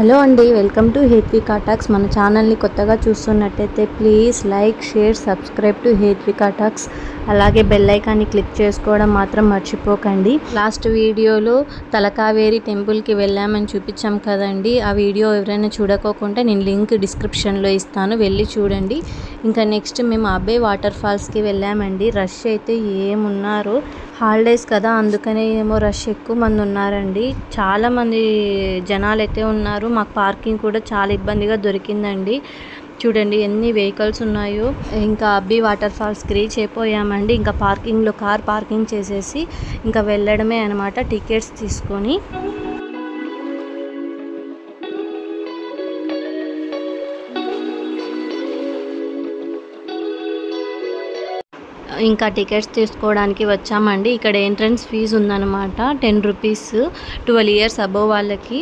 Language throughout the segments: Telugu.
హలో అండి, వెల్కమ్ టు హేత్వికా టాక్స్. మన ఛానల్ని కొత్తగా చూస్తున్నట్టయితే please like, share, subscribe to Hethvika talks. అలాగే బెల్ ఐకాన్ని క్లిక్ చేసుకోవడం మాత్రం మర్చిపోకండి. లాస్ట్ వీడియోలో తలకావేరి టెంపుల్కి వెళ్ళామని చూపించాం కదండి. ఆ వీడియో ఎవరైనా చూడకోకుంటే నేను లింక్ డిస్క్రిప్షన్లో ఇస్తాను, వెళ్ళి చూడండి. ఇంకా నెక్స్ట్ మేము అబ్బే వాటర్ ఫాల్స్కి వెళ్ళామండి. రష్ అయితే ఏమున్నారు, హాలిడేస్ కదా అందుకనే ఏమో రష్ ఎక్కువ మంది ఉన్నారండి. చాలామంది జనాలు అయితే ఉన్నారు. మాకు పార్కింగ్ కూడా చాలా ఇబ్బందిగా దొరికిందండి. చూడండి ఎన్ని వెహికల్స్ ఉన్నాయో. ఇంకా అబ్బి వాటర్ ఫాల్స్కి రీచ్ అయిపోయామండి. ఇంకా పార్కింగ్లో కార్ పార్కింగ్ చేసేసి ఇంకా వెళ్ళడమే అనమాట, టికెట్స్ తీసుకొని. ఇంకా టికెట్స్ తీసుకోవడానికి వచ్చామండి. ఇక్కడ ఎంట్రన్స్ ఫీజు ఉందన్నమాట, 10 రూపీస్, 12 ఇయర్స్ అబోవ్ వాళ్ళకి.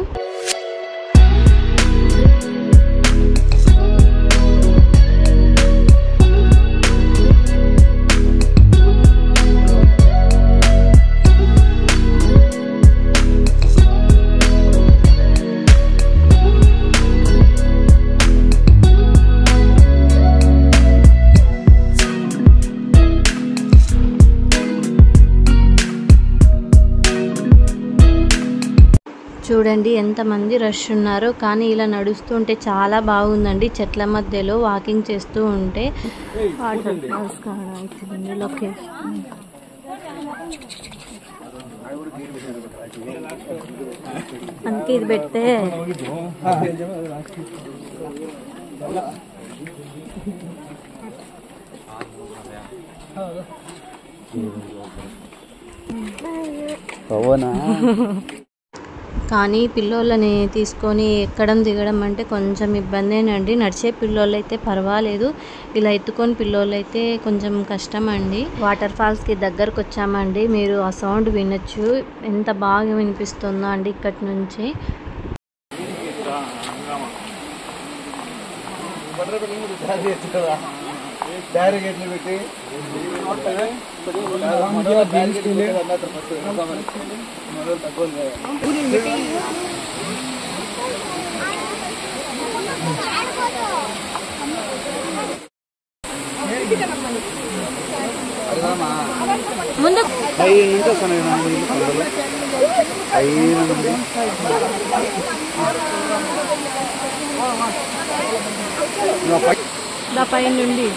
చూడండి ఎంతమంది రష్ ఉన్నారో. కానీ ఇలా నడుస్తుంటే చాలా బాగుందండి, చెట్ల మధ్యలో వాకింగ్ చేస్తూ ఉంటే. వాటర్ ఫాల్స్ కాడ లొకేషన్ అందుకే ఇది పెడితే కానీ పిల్లోళ్ళని తీసుకొని ఎక్కడం దిగడం అంటే కొంచెం ఇబ్బందేనండి. నడిచే పిల్లోళ్ళు అయితే పర్వాలేదు, ఇలా ఎత్తుకొని పిల్లోళ్ళు అయితే కొంచెం కష్టం అండి. వాటర్ ఫాల్స్కి దగ్గరకు వచ్చామండి. మీరు ఆ సౌండ్ వినొచ్చు, ఎంత బాగా వినిపిస్తుందో అండి ఇక్కడి నుంచి. ముందు పై నుండి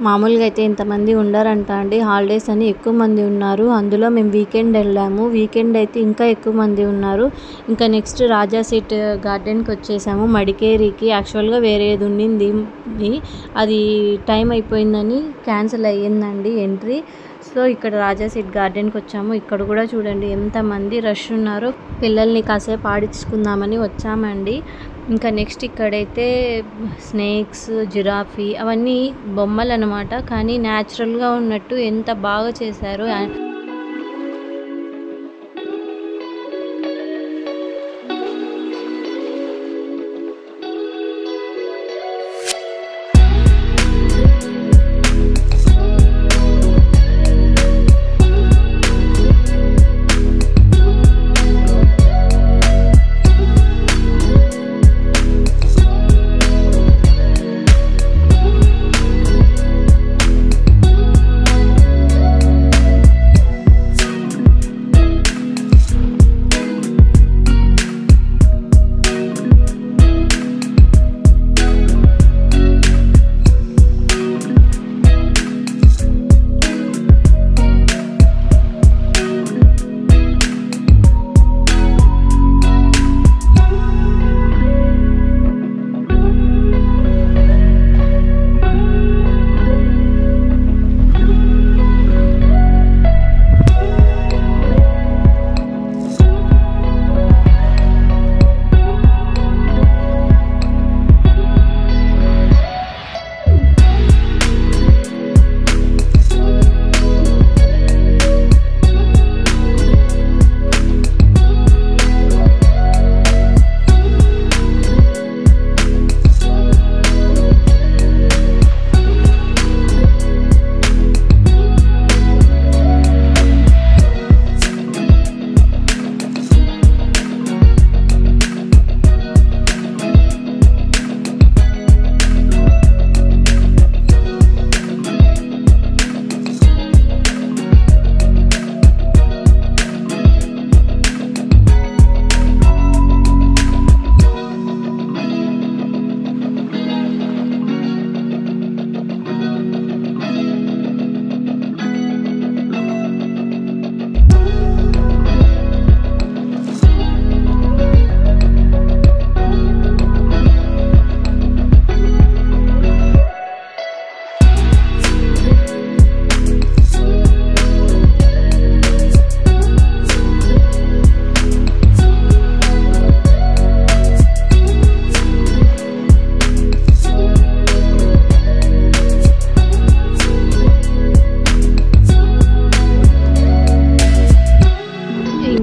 మామూలుగా అయితే ఇంతమంది ఉండరంట అండి, హాలిడేస్ అని ఎక్కువ మంది ఉన్నారు. అందులో మేము వీకెండ్ వెళ్ళాము, వీకెండ్ అయితే ఇంకా ఎక్కువ మంది ఉన్నారు. ఇంకా నెక్స్ట్ రాజా సీట్ గార్డెన్కి వచ్చేసాము, మడికేరికి. యాక్చువల్గా వేరేది ఉండింది, అది టైం అయిపోయిందని క్యాన్సిల్ అయ్యిందండి ఎంట్రీ. సో ఇక్కడ రాజా సీట్ గార్డెన్కి వచ్చాము. ఇక్కడ కూడా చూడండి ఎంతమంది రష్ ఉన్నారో. పిల్లల్ని కాసేపు ఆడించుకుందామని వచ్చామండి. ఇంకా నెక్స్ట్ ఇక్కడైతే స్నేక్స్, జిరాఫీ అవన్నీ బొమ్మలు అన్నమాట, కానీ న్యాచురల్గా ఉన్నట్టు ఎంత బాగా చేశారు.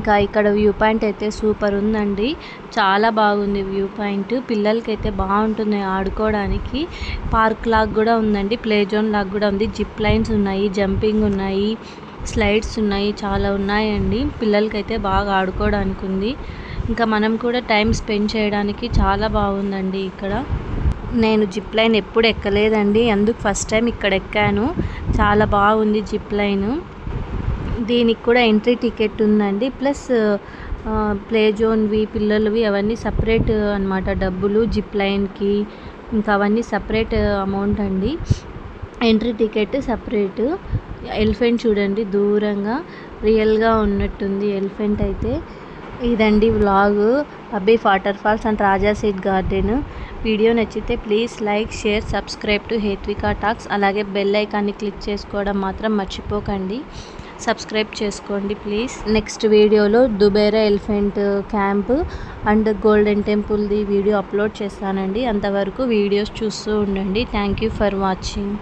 ఇంకా ఇక్కడ వ్యూ పాయింట్ అయితే సూపర్ ఉందండి, చాలా బాగుంది వ్యూ పాయింట్. పిల్లలకైతే బాగుంటుంది ఆడుకోవడానికి. పార్క్ లాగా కూడా ఉందండి, ప్లే జోన్ లాగా కూడా ఉంది. జిప్ లైన్స్ ఉన్నాయి, జంపింగ్ ఉన్నాయి, స్లైడ్స్ ఉన్నాయి, చాలా ఉన్నాయండి. పిల్లలకైతే బాగా ఆడుకోవడానికి ఉంది. ఇంకా మనం కూడా టైం స్పెండ్ చేయడానికి చాలా బాగుందండి ఇక్కడ. నేను జిప్ లైన్ ఎప్పుడు ఎక్కలేదండి, అందుకు ఫస్ట్ టైం ఇక్కడ ఎక్కాను. చాలా బాగుంది జిప్ లైన్. దీనికి కూడా ఎంట్రీ టికెట్ ఉందండి, ప్లస్ ప్లే జోన్వి పిల్లలవి అవన్నీ సపరేట్ అనమాట డబ్బులు. జిప్ లైన్కి ఇంకా అవన్నీ సపరేట్ అమౌంట్ అండి, ఎంట్రీ టికెట్ సపరేట్. ఎలిఫెంట్ చూడండి దూరంగా, రియల్గా ఉన్నట్టుంది ఎలిఫెంట్ అయితే. ఇదండి వ్లాగ్ అబ్బీఫ్ water falls and Raja seat garden. Video నచ్చితే please like, share, subscribe to Hethvika talks. అలాగే బెల్ ఐకాన్ని క్లిక్ చేసుకోవడం మాత్రం మర్చిపోకండి. సబ్స్క్రైబ్ చేసుకోండి ప్లీజ్. నెక్స్ట్ వీడియోలో Dubare elephant camp and golden టెంపుల్ది వీడియో అప్లోడ్ చేస్తానండి. అంతవరకు వీడియోస్ చూస్తూ ఉండండి. Thank you for watching.